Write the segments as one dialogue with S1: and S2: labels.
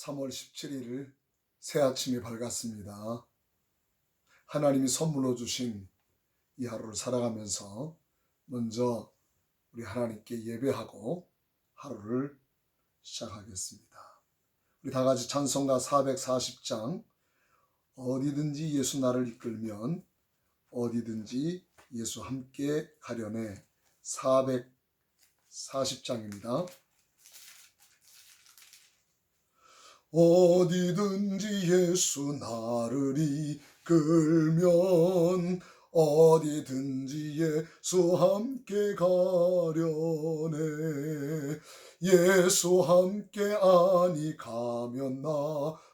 S1: 3월 17일 새 아침이 밝았습니다. 하나님이 선물로 주신 이 하루를 살아가면서 먼저 우리 하나님께 예배하고 하루를 시작하겠습니다. 우리 다 같이 찬송가 440장 어디든지 예수 나를 이끌면 어디든지 예수 함께 가려네 440장입니다. 어디든지 예수 나를 이끌면 어디든지 예수 함께 가려네. 예수 함께 아니 가면 나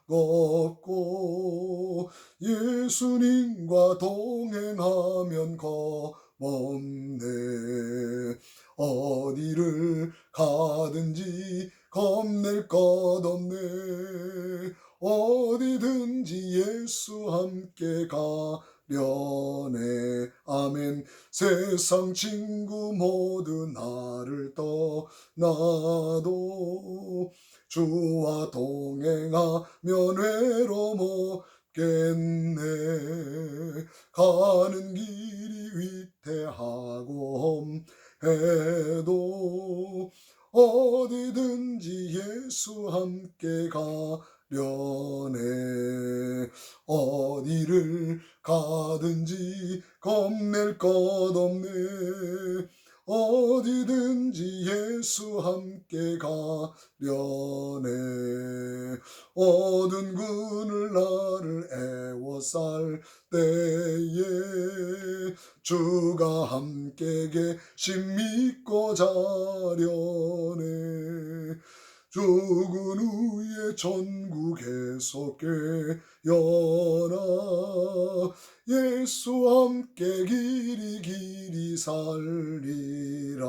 S1: 없고 예수님과 동행하면 겁없네. 어디를 가든지 겁낼 것 없네. 어디든지 예수 함께 가려네. 아멘. 세상 친구 모두 나를 떠나도 주와 동행하면 외로움 없겠네. 가는 길이 위태하고 해도 어디든지 예수 함께 가려네. 어디를 가든지 겁낼 것 없네. 어디든지 예수 함께 가려네. 어두운 그늘 나를 애워쌀 때에 주가 함께 계심 믿고 자려네. 죽은 후에 천국에서 깨어나 예수 함께 길이 살리라.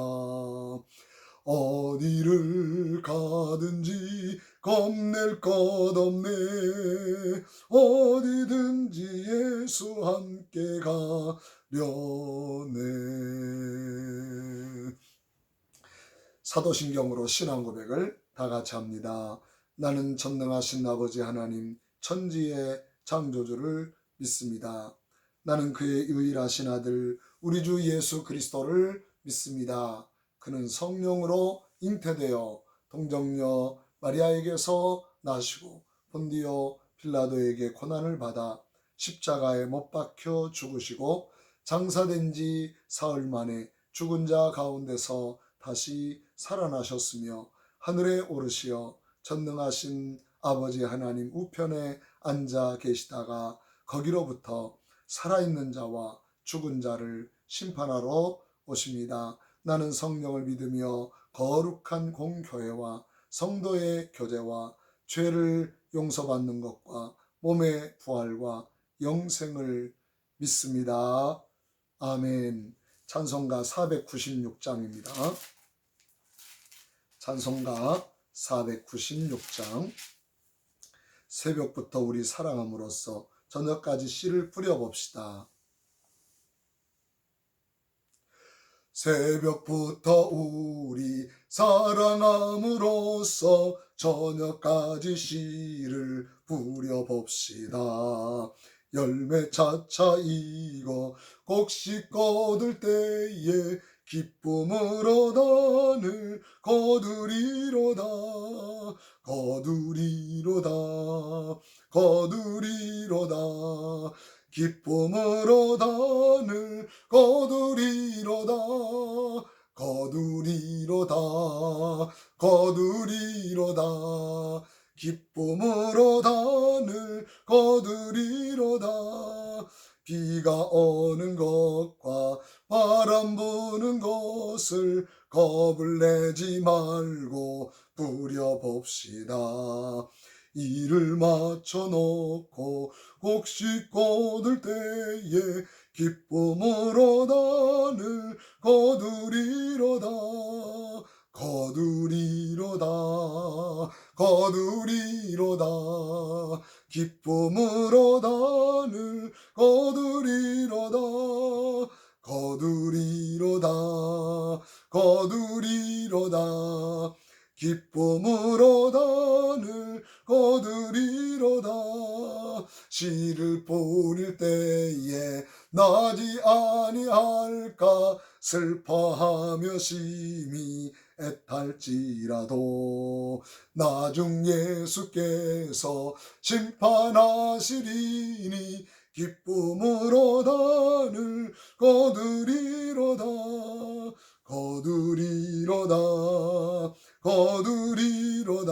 S1: 어디를 가든지 겁낼 것 없네. 어디든지 예수 함께 가려네. 사도신경으로 신앙 고백을 다 같이 합니다. 나는 전능하신 아버지 하나님 천지의 창조주를 믿습니다. 나는 그의 유일하신 아들 우리 주 예수 그리스도를 믿습니다. 그는 성령으로 잉태되어 동정녀 마리아에게서 나시고 본디오 빌라도에게 고난을 받아 십자가에 못 박혀 죽으시고 장사된 지 사흘 만에 죽은 자 가운데서 다시 살아나셨으며 하늘에 오르시어 전능하신 아버지 하나님 우편에 앉아 계시다가 거기로부터 살아있는 자와 죽은 자를 심판하러 오십니다. 나는 성령을 믿으며 거룩한 공교회와 성도의 교제와 죄를 용서받는 것과 몸의 부활과 영생을 믿습니다. 아멘. 찬송가 496장입니다. 찬송가 496장. 새벽부터 우리 사랑함으로써 저녁까지 씨를 뿌려봅시다. 새벽부터 우리 사랑함으로써 저녁까지 씨를 뿌려봅시다. 열매 차차 익어 곡식 거둘 때에 기쁨으로 나를 거두리로다. 거두리로다. 거두리로다. 기쁨으로 단을 거두리로다. 거두리로다. 거두리로다. 기쁨으로 단을 거두리로다. 비가 오는 것과 바람 부는 것을 겁을 내지 말고 뿌려봅시다. 이를 맞춰놓고 곡식 거둘 때에 기쁨으로 단을 거두리로다. 거두리로다. 거두리로다. 기쁨으로 단을 거두리로다. 거두리로다. 거두리로다. 기쁨으로 단을 거두리로다. 씨를 뿌릴 때에 나지 아니할까 슬퍼하며 심히 애탈지라도 나중 예수께서 심판하시리니 기쁨으로 단을 거두리로다. 거두리로다. 거두리로다.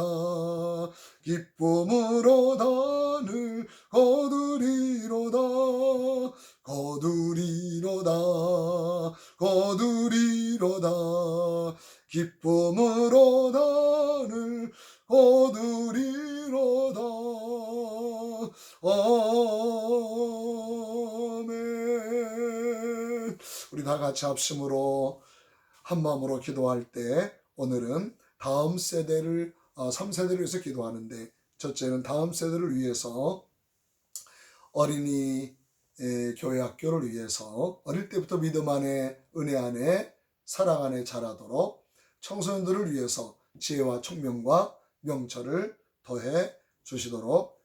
S1: 기쁨으로 단을 거두리로다. 거두리로다. 거두리로다. 기쁨으로 단을 거두리로다. 아멘. 우리 다 같이 합심으로 한 마음으로 기도할 때 오늘은 다음 세대를 3세대를 위해서 기도하는데, 첫째는 다음 세대를 위해서 어린이 교회 학교를 위해서 어릴 때부터 믿음 안에 은혜 안에 사랑 안에 자라도록 청소년들을 위해서 지혜와 총명과 명철을 더해 주시도록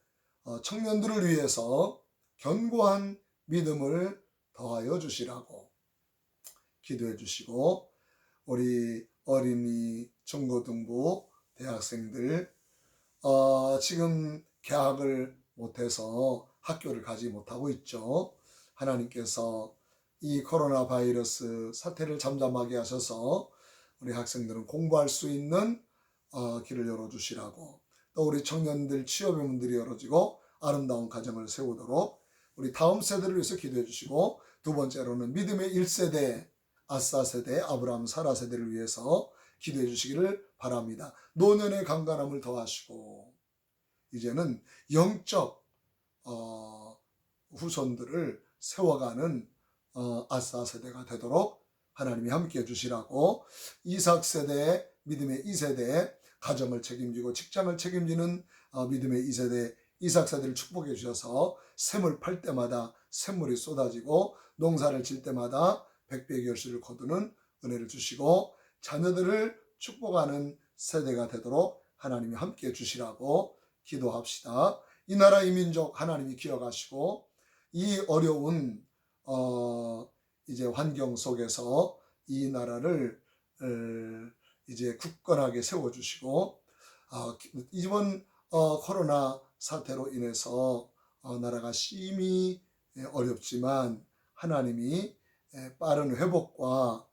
S1: 청년들을 위해서 견고한 믿음을 더하여 주시라고 기도해 주시고, 우리 어린이, 중고등부, 대학생들 지금 개학을 못해서 학교를 가지 못하고 있죠. 하나님께서 이 코로나 바이러스 사태를 잠잠하게 하셔서 우리 학생들은 공부할 수 있는 길을 열어주시라고, 또 우리 청년들 취업의 문들이 열어지고 아름다운 가정을 세우도록 우리 다음 세대를 위해서 기도해 주시고, 두 번째로는 믿음의 1세대 아싸 세대, 아브라함 사라 세대를 위해서 기도해 주시기를 바랍니다. 노년의 강건함을 더하시고 이제는 영적 후손들을 세워가는 아싸 세대가 되도록 하나님이 함께 해주시라고, 이삭 세대, 믿음의 2세대, 가정을 책임지고 직장을 책임지는 믿음의 2세대 이삭 세대를 축복해 주셔서 샘을 팔 때마다 샘물이 쏟아지고 농사를 질 때마다 백배의 결실을 거두는 은혜를 주시고 자녀들을 축복하는 세대가 되도록 하나님이 함께 해주시라고 기도합시다. 이 나라 이 민족 하나님이 기억하시고 이 어려운 이제 환경 속에서 이 나라를 이제 굳건하게 세워주시고, 이번 코로나 사태로 인해서 나라가 심히 어렵지만 하나님이 빠른 회복과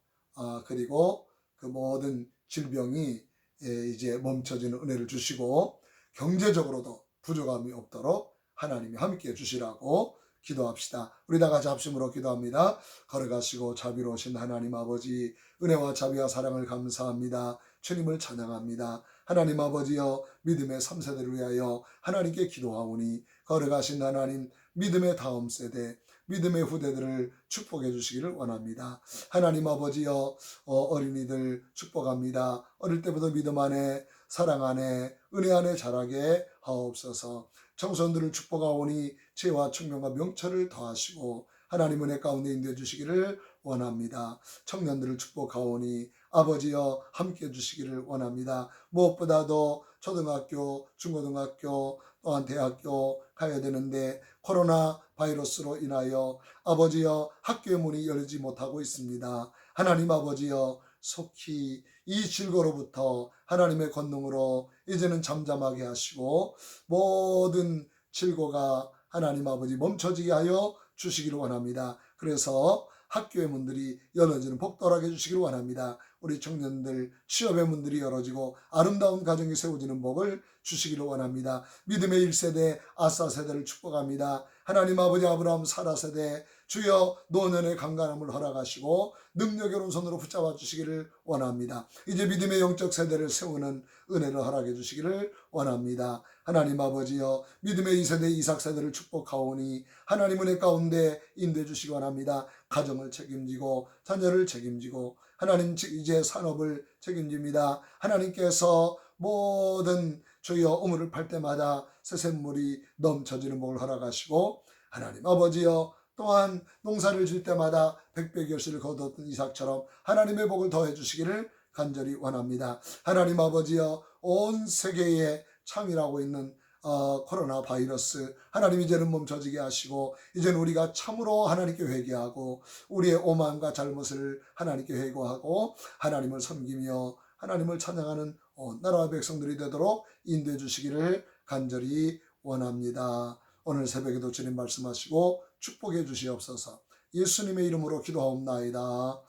S1: 그리고 그 모든 질병이 이제 멈춰지는 은혜를 주시고 경제적으로도 부족함이 없도록 하나님이 함께 해주시라고 기도합시다. 우리 다 같이 합심으로 기도합니다. 걸어가시고 자비로우신 하나님 아버지, 은혜와 자비와 사랑을 감사합니다. 주님을 찬양합니다. 하나님 아버지여, 믿음의 3세대를 위하여 하나님께 기도하오니 걸어가신 하나님, 믿음의 다음 세대, 믿음의 후대들을 축복해 주시기를 원합니다. 하나님 아버지여, 어린이들 축복합니다. 어릴 때부터 믿음 안에 사랑 안에 은혜 안에 자라게 하옵소서. 청소년들을 축복하오니 지혜와 총명과 명철을 더하시고 하나님 은혜 가운데 인도해 주시기를 원합니다. 청년들을 축복하오니 아버지여 함께 해주시기를 원합니다. 무엇보다도 초등학교, 중고등학교, 또한 대학교 가야 되는데 코로나 바이러스로 인하여 아버지여 학교의 문이 열리지 못하고 있습니다. 하나님 아버지여, 속히 이 질고로부터 하나님의 권능으로 이제는 잠잠하게 하시고 모든 질고가 하나님 아버지 멈춰지게 하여 주시기를 원합니다. 그래서 학교의 문들이 열어지는 복돌하게 해주시기를 원합니다. 우리 청년들 취업의 문들이 열어지고 아름다운 가정이 세워지는 복을 주시기를 원합니다. 믿음의 1세대 아싸 세대를 축복합니다. 하나님 아버지 아브라함 사라 세대 주여 노년의 강건함을 허락하시고 능력의 오른손으로 붙잡아 주시기를 원합니다. 이제 믿음의 영적 세대를 세우는 은혜를 허락해 주시기를 원합니다. 하나님 아버지여, 믿음의 2세대 이삭 세대를 축복하오니 하나님 은혜 가운데 인도해 주시기 원합니다. 가정을 책임지고 자녀를 책임지고 하나님 이제 산업을 책임집니다. 하나님께서 모든 주여 우물을 팔 때마다 새샘물이 넘쳐지는 복을 허락하시고 하나님 아버지여, 또한 농사를 질 때마다 백배 결실을 거두었던 이삭처럼 하나님의 복을 더해 주시기를 간절히 원합니다. 하나님 아버지여, 온 세계에 참일하고 있는 코로나 바이러스 하나님 이제는 멈춰지게 하시고 이제는 우리가 참으로 하나님께 회개하고 우리의 오만과 잘못을 하나님께 회개하고 하나님을 섬기며 하나님을 찬양하는 나라와 백성들이 되도록 인도해 주시기를 간절히 원합니다. 오늘 새벽에도 주님 말씀하시고 축복해 주시옵소서. 예수님의 이름으로 기도하옵나이다.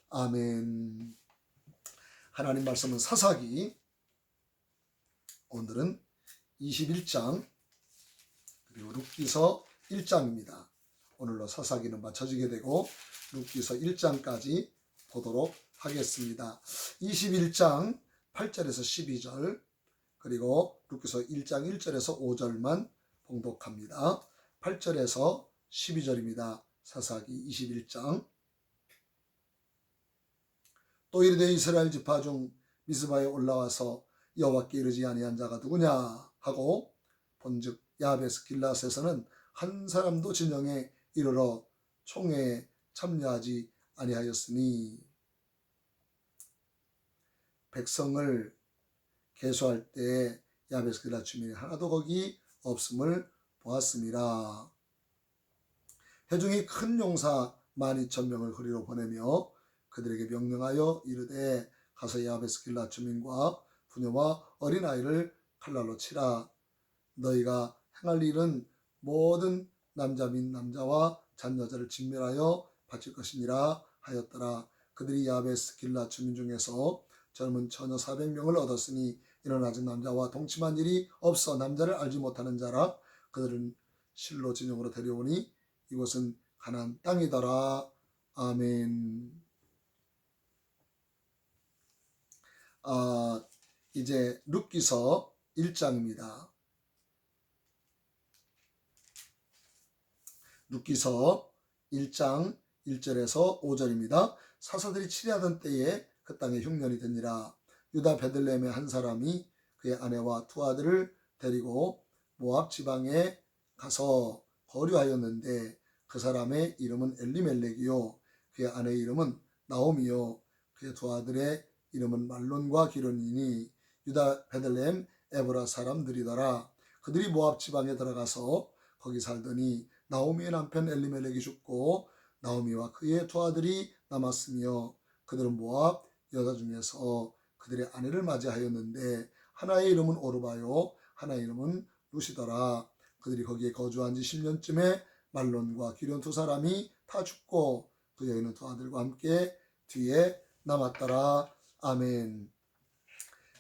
S1: 아멘. 하나님 말씀은 사사기, 오늘은 21장 그리고 룻기서 1장입니다. 오늘로 사사기는 마쳐지게 되고 룻기서 1장까지 보도록 하겠습니다. 21장 8절에서 12절 그리고 룻기서 1장 1절에서 5절만 봉독합니다. 8절에서 12절입니다. 사사기 21장. 또 이르되 이스라엘 지파 중 미스바에 올라와서 여호와께 이르지 아니한 자가 누구냐 하고 본즉 야베스 길라앗에서는 한 사람도 진영에 이르러 총회에 참여하지 아니하였으니 백성을 계수할 때 야베스 길라앗 주민이 하나도 거기 없음을 보았습니다. 회중이 큰 용사 12,000명을 그리로 보내며 그들에게 명령하여 이르되 가서 야베스 길라앗 주민과 부녀와 어린아이를 칼날로 치라. 너희가 행할 일은 모든 남자 및 남자와 잔여자를 진멸하여 바칠 것이니라 하였더라. 그들이 야베스 길라앗 주민 중에서 젊은 처녀 400명을 얻었으니 이런 아직 남자와 동침한 일이 없어 남자를 알지 못하는 자라. 그들은 실로 진영으로 데려오니 이곳은 가나안 땅이더라. 아멘. 이제 룻기서 1장입니다. 룻기서 1장 1절에서 5절입니다. 사사들이 치리하던 때에 그 땅에 흉년이 되니라. 유다 베들레헴의 한 사람이 그의 아내와 두 아들을 데리고 모압 지방에 가서 거류하였는데 그 사람의 이름은 엘리멜렉이요 그의 아내의 이름은 나오미요 그의 두 아들의 이름은 말론과 기론이니 유다 베들레헴 에브라 사람들이더라. 그들이 모압 지방에 들어가서 거기 살더니 나오미의 남편 엘리멜렉이 죽고 나오미와 그의 두 아들이 남았으며 그들은 모압 여자 중에서 그들의 아내를 맞이하였는데 하나의 이름은 오르바요 하나의 이름은 루시더라. 그들이 거기에 거주한 지 10년쯤에 말론과 기론 두 사람이 다 죽고 그 여인은 두 아들과 함께 뒤에 남았더라. 아멘.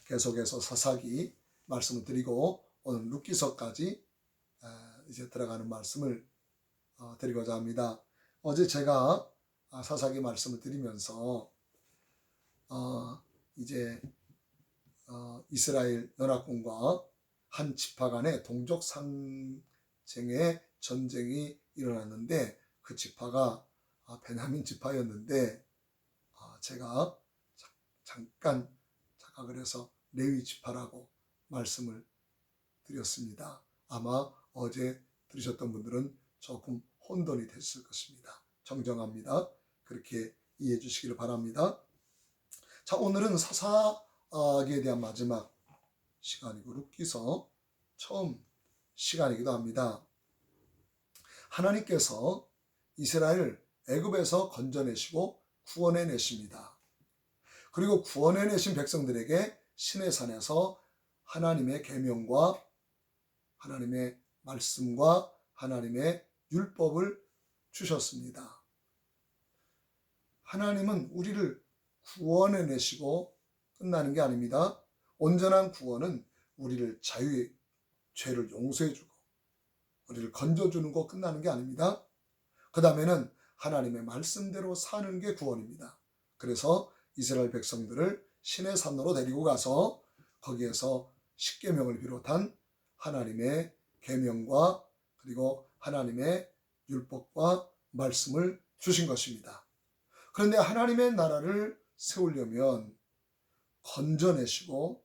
S1: 계속해서 사사기 말씀을 드리고 오늘 룻기서까지 이제 들어가는 말씀을 드리고자 합니다. 어제 제가 사사기 말씀을 드리면서 이제 이스라엘 연합군과 한 지파 간의 동족 상쟁의 전쟁이 일어났는데 그 지파가 베냐민 지파였는데 제가 잠깐 착각을 해서 레위 지파라고 말씀을 드렸습니다. 아마 어제 들으셨던 분들은 조금 혼돈이 됐을 것입니다. 정정합니다. 그렇게 이해해 주시기를 바랍니다. 자, 오늘은 사사기에 대한 마지막 시간이고 룻기서 처음 시간이기도 합니다. 하나님께서 이스라엘 애굽에서 건져내시고 구원해 내십니다. 그리고 구원해 내신 백성들에게 시내 산에서 하나님의 계명과 하나님의 말씀과 하나님의 율법을 주셨습니다. 하나님은 우리를 구원해 내시고 끝나는 게 아닙니다. 온전한 구원은 우리를 자유의 죄를 용서해 주고 우리를 건져주는 거 끝나는 게 아닙니다. 그 다음에는 하나님의 말씀대로 사는 게 구원입니다. 그래서 이스라엘 백성들을 시내 산으로 데리고 가서 거기에서 십계명을 비롯한 하나님의 계명과 그리고 하나님의 율법과 말씀을 주신 것입니다. 그런데 하나님의 나라를 세우려면 건져내시고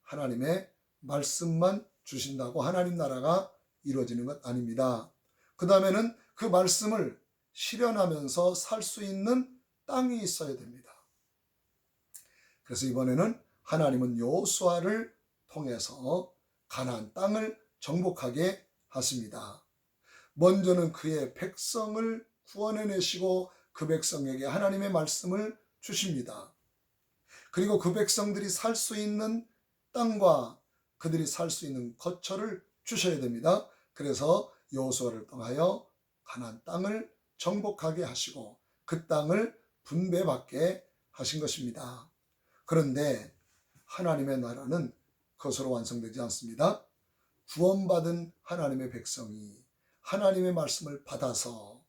S1: 하나님의 말씀만 주신다고 하나님 나라가 이루어지는 것 아닙니다. 그 다음에는 그 말씀을 실현하면서 살 수 있는 땅이 있어야 됩니다. 그래서 이번에는 하나님은 여호수아를 통해서 가나안 땅을 정복하게 하십니다. 먼저는 그의 백성을 구원해내시고 그 백성에게 하나님의 말씀을 주십니다. 그리고 그 백성들이 살 수 있는 땅과 그들이 살 수 있는 거처를 주셔야 됩니다. 그래서 여호수아를 통하여 가나안 땅을 정복하게 하시고 그 땅을 분배받게 하신 것입니다. 그런데 하나님의 나라는 그것으로 완성되지 않습니다. 구원받은 하나님의 백성이 하나님의 말씀을 받아서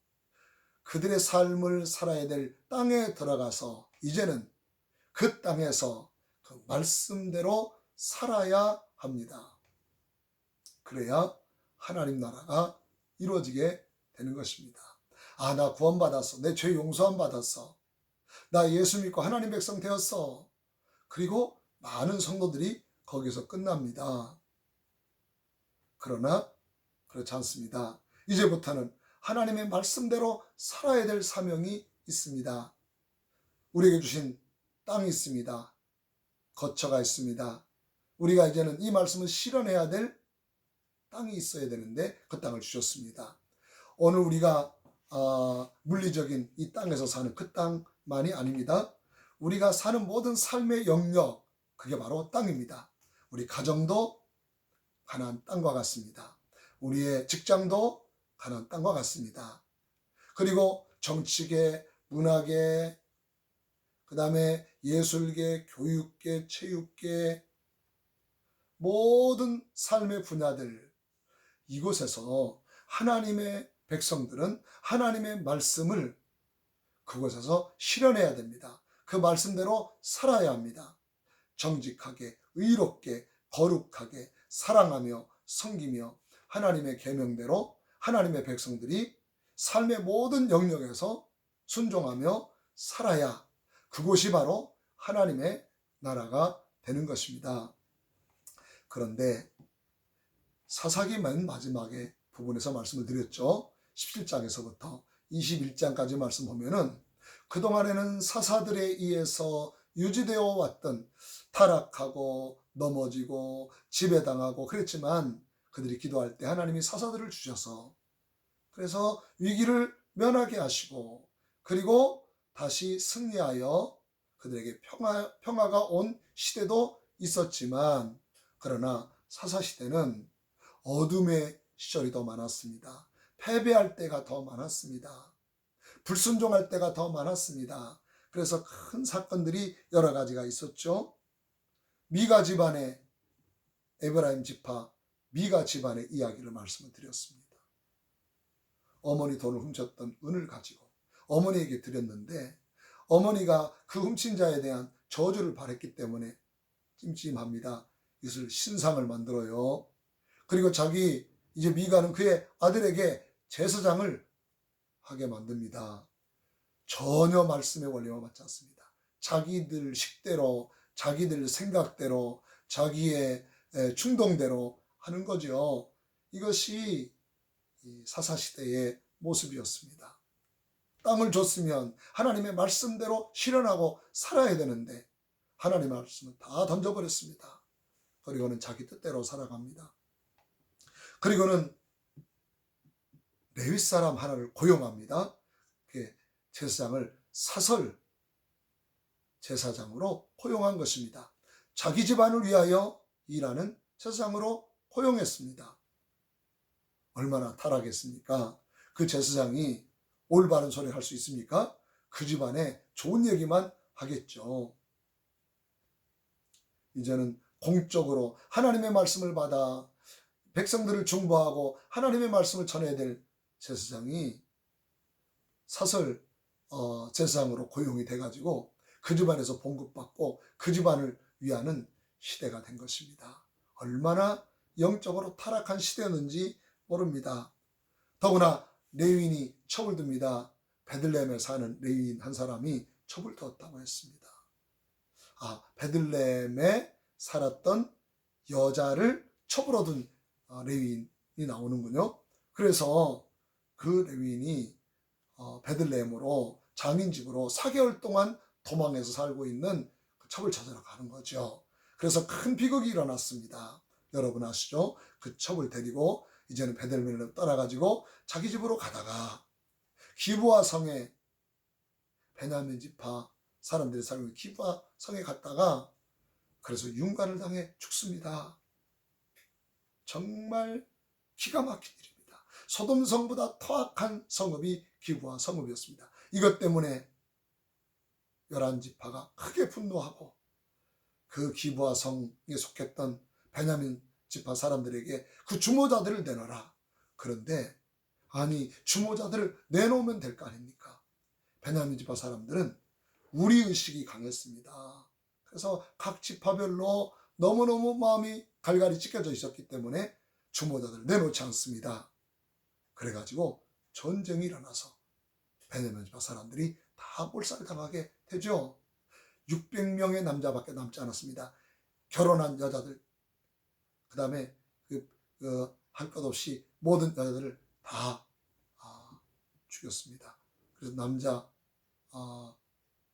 S1: 그들의 삶을 살아야 될 땅에 들어가서 이제는 그 땅에서 그 말씀대로 살아야 합니다. 그래야 하나님 나라가 이루어지게 되는 것입니다. 아, 나 구원받았어. 내 죄 용서함 받았어. 나 예수 믿고 하나님 백성 되었어. 그리고 많은 성도들이 거기서 끝납니다. 그러나 그렇지 않습니다. 이제부터는 하나님의 말씀대로 살아야 될 사명이 있습니다. 우리에게 주신 땅이 있습니다. 거처가 있습니다. 우리가 이제는 이 말씀을 실현해야 될 땅이 있어야 되는데 그 땅을 주셨습니다. 오늘 우리가 물리적인 이 땅에서 사는 그 땅만이 아닙니다. 우리가 사는 모든 삶의 영역, 그게 바로 땅입니다. 우리 가정도 가나안 땅과 같습니다. 우리의 직장도 가나안 땅과 같습니다. 그리고 정치계, 문화계, 그 다음에 예술계, 교육계, 체육계, 모든 삶의 분야들, 이곳에서 하나님의 백성들은 하나님의 말씀을 그곳에서 실현해야 됩니다. 그 말씀대로 살아야 합니다. 정직하게, 의롭게, 거룩하게 사랑하며 섬기며 하나님의 계명대로 하나님의 백성들이 삶의 모든 영역에서 순종하며 살아야 그곳이 바로 하나님의 나라가 되는 것입니다. 그런데 사사기 맨 마지막에 부분에서 말씀을 드렸죠. 17장에서부터 21장까지 말씀 보면은 그동안에는 사사들에 의해서 유지되어 왔던 타락하고 넘어지고 지배당하고 그랬지만 그들이 기도할 때 하나님이 사사들을 주셔서 그래서 위기를 면하게 하시고 그리고 다시 승리하여 그들에게 평화가 온 시대도 있었지만 그러나 사사시대는 어둠의 시절이 더 많았습니다. 패배할 때가 더 많았습니다. 불순종할 때가 더 많았습니다. 그래서 큰 사건들이 여러 가지가 있었죠. 미가 집안의 에브라임 지파 미가 집안의 이야기를 말씀을 드렸습니다. 어머니 돈을 훔쳤던 은을 가지고 어머니에게 드렸는데 어머니가 그 훔친 자에 대한 저주를 바랬기 때문에 찜찜합니다. 이것을 신상을 만들어요. 그리고 이제 미가는 그의 아들에게 제사장을 하게 만듭니다. 전혀 말씀의 원리와 맞지 않습니다. 자기들 식대로, 자기들 생각대로, 자기의 충동대로 하는 거죠. 이것이 사사시대의 모습이었습니다. 땅을 줬으면 하나님의 말씀대로 실현하고 살아야 되는데 하나님의 말씀을 다 던져버렸습니다. 그리고는 자기 뜻대로 살아갑니다. 그리고는 레위 사람 하나를 고용합니다. 제사장을 사설 제사장으로 고용한 것입니다. 자기 집안을 위하여 일하는 제사장으로 고용했습니다. 얼마나 타락했습니까? 그 제사장이 올바른 소리를 할 수 있습니까? 그 집안에 좋은 얘기만 하겠죠. 이제는 공적으로 하나님의 말씀을 받아 백성들을 중보하고 하나님의 말씀을 전해야 될 제사장이 사설 제사장으로 고용이 돼가지고 그 집안에서 봉급받고 그 집안을 위하는 시대가 된 것입니다. 얼마나 영적으로 타락한 시대였는지 모릅니다. 더구나 레위인이 첩을 듭니다. 베들레헴에 사는 레위인 한 사람이 첩을 두었다고 했습니다. 베들레헴에 살았던 여자를 첩으로 둔 레위인이 나오는군요. 그래서 그 레위인이 베들레헴으로 장인집으로 4개월 동안 도망해서 살고 있는 그 첩을 찾으러 가는 거죠. 그래서 큰 비극이 일어났습니다. 여러분 아시죠? 그 첩을 데리고 이제는 베들레헴을 떠나가지고 자기 집으로 가다가 기브아 성에 베냐민 지파 사람들이 살고 있는 기브아 성에 갔다가 그래서 윤관을 당해 죽습니다. 정말 기가 막힌 일입니다. 소돔성보다 더 악한 성읍이 기브아 성읍이었습니다. 이것 때문에 11지파가 크게 분노하고 그 기브아 성에 속했던 베냐민 지파 사람들에게 그 주모자들을 내놔라. 그런데 아니 주모자들을 내놓으면 될 거 아닙니까? 베냐민 지파 사람들은 우리의식이 강했습니다. 그래서 각 지파별로 너무너무 마음이 갈갈이 찢겨져 있었기 때문에 주모자들을 내놓지 않습니다. 그래가지고 전쟁이 일어나서 베냐민 지파 사람들이 다 몰살당하게 되죠. 600명의 남자밖에 남지 않았습니다. 결혼한 여자들, 그 다음에 할 것 없이 모든 여자들을 다 죽였습니다. 그래서 남자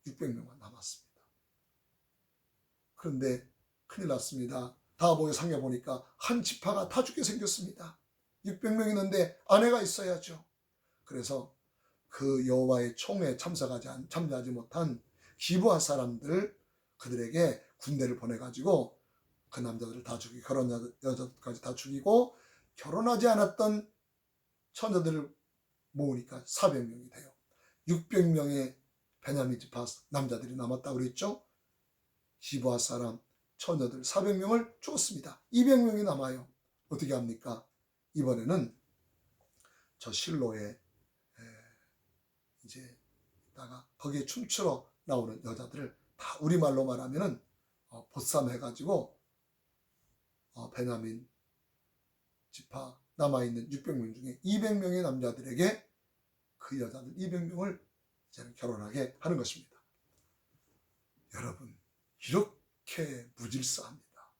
S1: 600명만 남았습니다. 그런데 큰일 났습니다. 다보에 상에 보니까 한 지파가 다 죽게 생겼습니다. 600명 있는데 아내가 있어야죠. 그래서 그 여호와의 총회에 참여하지 못한 기브아 사람들 그들에게 군대를 보내가지고 그 남자들을 다 죽이고 결혼 여자까지 다 죽이고 결혼하지 않았던 처녀들을 모으니까 400명이 돼요. 600명의 베냐민 지파 남자들이 남았다고 그랬죠. 기브아 사람 처녀들 400명을 죽었습니다. 200명이 남아요. 어떻게 합니까? 이번에는 저 실로에 이제 다가 거기에 춤추러 나오는 여자들을 다 우리말로 말하면은 보쌈해가지고 베냐민 지파 남아있는 600명 중에 200명의 남자들에게 그 여자들 200명을 이제는 결혼하게 하는 것입니다. 여러분 이렇게 무질서합니다.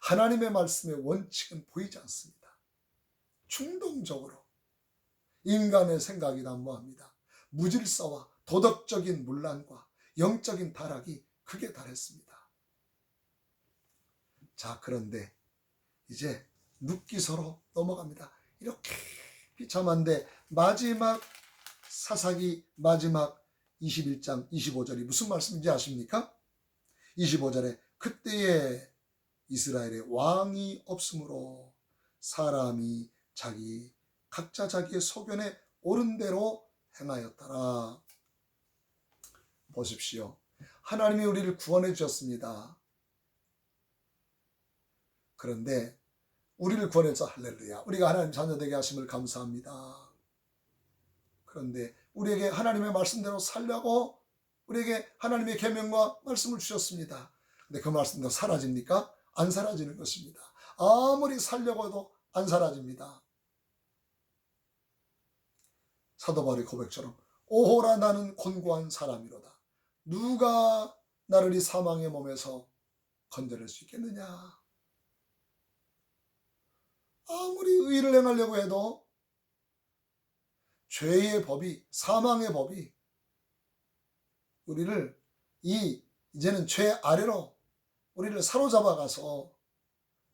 S1: 하나님의 말씀의 원칙은 보이지 않습니다. 충동적으로 인간의 생각이 난무합니다. 무질서와 도덕적인 문란과 영적인 타락이 크게 달했습니다. 자, 그런데 이제 룻기서로 넘어갑니다. 이렇게 비참한데 마지막 사사기 마지막 21장 25절이 무슨 말씀인지 아십니까? 25절에 그때에 이스라엘에 왕이 없으므로 사람이 각자 자기의 소견에 옳은 대로 행하였더라. 보십시오. 하나님이 우리를 구원해 주셨습니다. 그런데 우리를 구원해서 할렐루야. 우리가 하나님 자녀 되게 하심을 감사합니다. 그런데 우리에게 하나님의 말씀대로 살려고 우리에게 하나님의 계명과 말씀을 주셨습니다. 근데 그 말씀도 사라집니까? 안 사라지는 것입니다. 아무리 살려고 해도 안 사라집니다. 사도 바울의 고백처럼 오호라 나는 곤고한 사람이로다. 누가 나를 이 사망의 몸에서 건져낼 수 있겠느냐? 아무리 의를 행하려고 해도 죄의 법이 사망의 법이 우리를 이제는 죄 아래로 우리를 사로잡아가서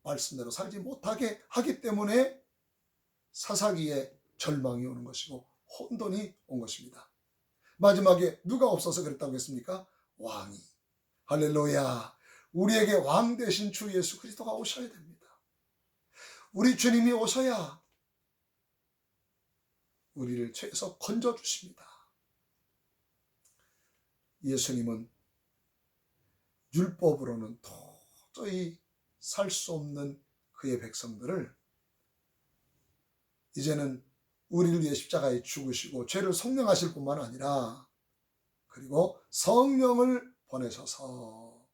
S1: 말씀대로 살지 못하게 하기 때문에 사사기에 절망이 오는 것이고 혼돈이 온 것입니다. 마지막에 누가 없어서 그랬다고 했습니까? 왕이. 할렐루야. 우리에게 왕 되신 주 예수 그리스도가 오셔야 됩니다. 우리 주님이 오셔야 우리를 죄에서 건져주십니다. 예수님은 율법으로는 도저히 살 수 없는 그의 백성들을 이제는 우리를 위해 십자가에 죽으시고 죄를 속량하실 뿐만 아니라 그리고 성령을 보내셔서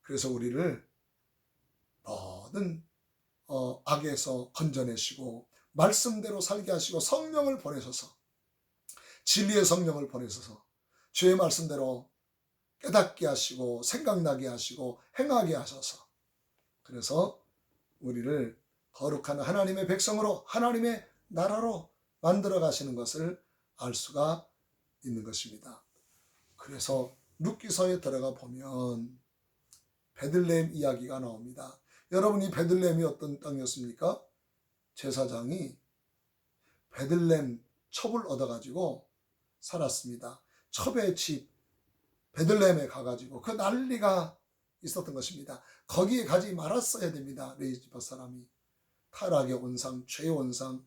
S1: 그래서 우리를 모든 악에서 건져내시고 말씀대로 살게 하시고 성령을 보내셔서 진리의 성령을 보내셔서 주의 말씀대로 깨닫게 하시고 생각나게 하시고 행하게 하셔서 그래서 우리를 거룩한 하나님의 백성으로 하나님의 나라로 만들어 가시는 것을 알 수가 있는 것입니다. 그래서 룻기서에 들어가 보면 베들레헴 이야기가 나옵니다. 여러분, 이 베들레헴이 어떤 땅이었습니까? 제사장이 베들레헴 첩을 얻어가지고 살았습니다. 첩의 집 베들레헴에 가가지고 그 난리가 있었던 것입니다. 거기에 가지 말았어야 됩니다. 레위지파 사람이. 타락의 온상, 죄의 온상,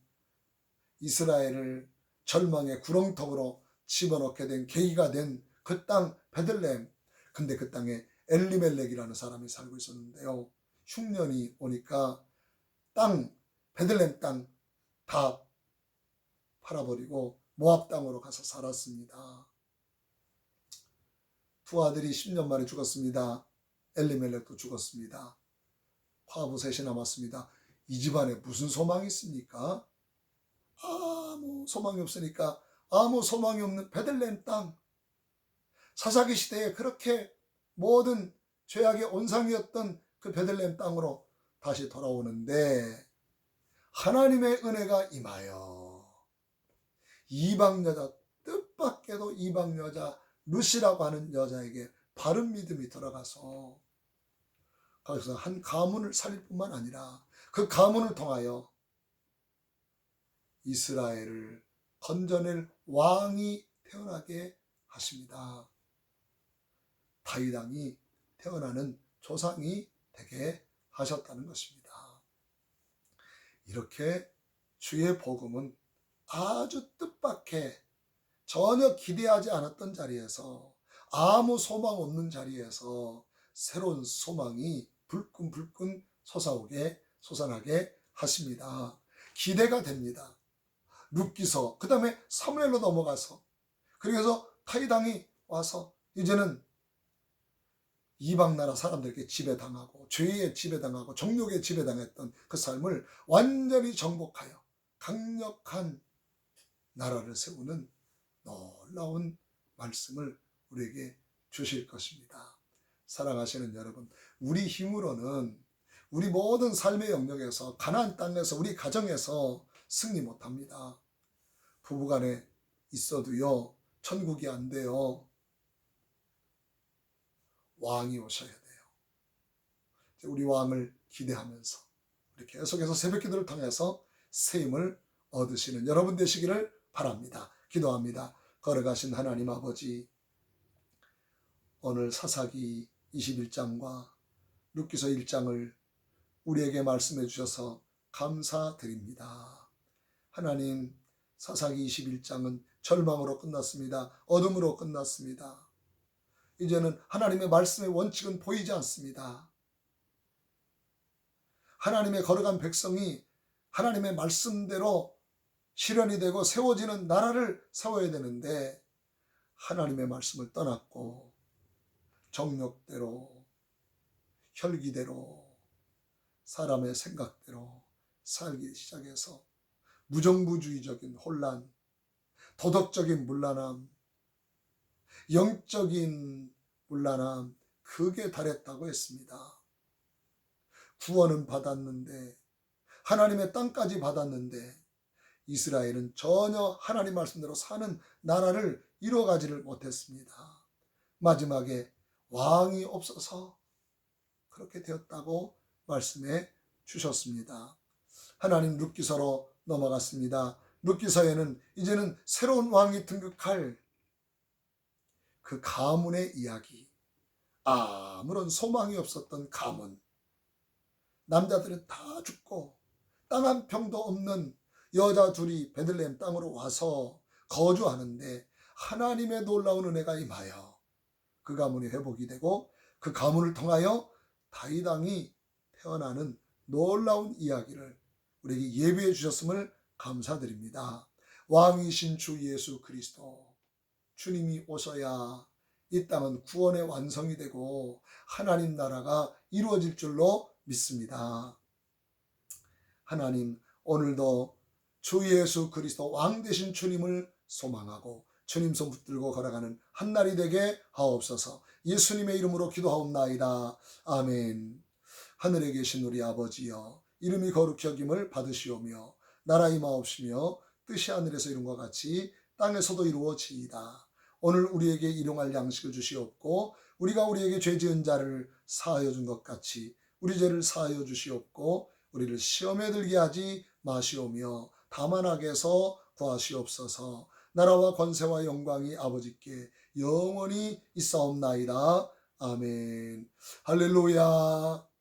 S1: 이스라엘을 절망의 구렁텅으로 집어넣게 된 계기가 된 그 땅 베들레헴. 근데 그 땅에 엘리멜렉이라는 사람이 살고 있었는데요. 흉년이 오니까 베들레헴 땅 다 팔아버리고 모압 땅으로 가서 살았습니다. 두 아들이 10년 만에 죽었습니다. 엘리멜렉도 죽었습니다. 과부 셋이 남았습니다. 이 집안에 무슨 소망이 있습니까? 아무 소망이 없으니까 아무 소망이 없는 베들레헴 땅, 사사기 시대에 그렇게 모든 죄악의 온상이었던 그 베들레헴 땅으로 다시 돌아오는데 하나님의 은혜가 임하여 이방 여자, 뜻밖에도 이방 여자 루시라고 하는 여자에게 바른 믿음이 들어가서 거기서 한 가문을 살릴 뿐만 아니라 그 가문을 통하여 이스라엘을 건져낼 왕이 태어나게 하십니다. 다윗 왕이 태어나는 조상이 되게 하셨다는 것입니다. 이렇게 주의 복음은 아주 뜻밖에 전혀 기대하지 않았던 자리에서, 아무 소망 없는 자리에서 새로운 소망이 불끈불끈 솟아나게 하십니다. 기대가 됩니다. 룻기서, 그 다음에 사무엘로 넘어가서, 그래서 다윗 왕이 와서 이제는 이방 나라 사람들에게 지배당하고 죄에 지배당하고 정욕에 지배당했던 그 삶을 완전히 정복하여 강력한 나라를 세우는 놀라운 말씀을 우리에게 주실 것입니다. 사랑하시는 여러분, 우리 힘으로는 우리 모든 삶의 영역에서, 가나안 땅에서, 우리 가정에서 승리 못합니다. 부부간에 있어도요, 천국이 안 돼요. 왕이 오셔야 돼요. 우리 왕을 기대하면서 우리 계속해서 새벽기도를 통해서 새 힘을 얻으시는 여러분 되시기를 바랍니다. 기도합니다. 걸어가신 하나님 아버지, 오늘 사사기 21장과 룻기서 1장을 우리에게 말씀해 주셔서 감사드립니다. 하나님, 사사기 21장은 절망으로 끝났습니다. 어둠으로 끝났습니다. 이제는 하나님의 말씀의 원칙은 보이지 않습니다. 하나님의 거룩한 백성이 하나님의 말씀대로 실현이 되고 세워지는 나라를 세워야 되는데 하나님의 말씀을 떠났고 정욕대로, 혈기대로, 사람의 생각대로 살기 시작해서 무정부주의적인 혼란, 도덕적인 문란함, 영적인 문란함, 극에 달했다고 했습니다. 구원은 받았는데, 하나님의 땅까지 받았는데 이스라엘은 전혀 하나님 말씀대로 사는 나라를 이루어가지를 못했습니다. 마지막에 왕이 없어서 그렇게 되었다고 말씀해 주셨습니다. 하나님, 룻기서로 넘어갔습니다. 룻기서에는 이제는 새로운 왕이 등극할 그 가문의 이야기, 아무런 소망이 없었던 가문, 남자들은 다 죽고 땅 한 평도 없는 여자 둘이 베들레헴 땅으로 와서 거주하는데 하나님의 놀라운 은혜가 임하여 그 가문이 회복이 되고 그 가문을 통하여 다윗 왕이 태어나는 놀라운 이야기를 우리에게 예비해 주셨음을 감사드립니다. 왕이신 주 예수 그리스도, 주님이 오셔야 이 땅은 구원의 완성이 되고 하나님 나라가 이루어질 줄로 믿습니다. 하나님, 오늘도 주 예수 그리스도 왕 되신 주님을 소망하고 주님 손 붙들고 걸어가는 한 날이 되게 하옵소서. 예수님의 이름으로 기도하옵나이다. 아멘. 하늘에 계신 우리 아버지여, 이름이 거룩히 여김을 받으시오며 나라 임하옵시며 뜻이 하늘에서 이룬 것 같이 땅에서도 이루어지이다. 오늘 우리에게 일용할 양식을 주시옵고 우리가 우리에게 죄 지은 자를 사하여 준 것 같이 우리 죄를 사하여 주시옵고 우리를 시험에 들게 하지 마시오며 다만 악에서 구하시옵소서. 나라와 권세와 영광이 아버지께 영원히 있사옵나이다. 아멘. 할렐루야.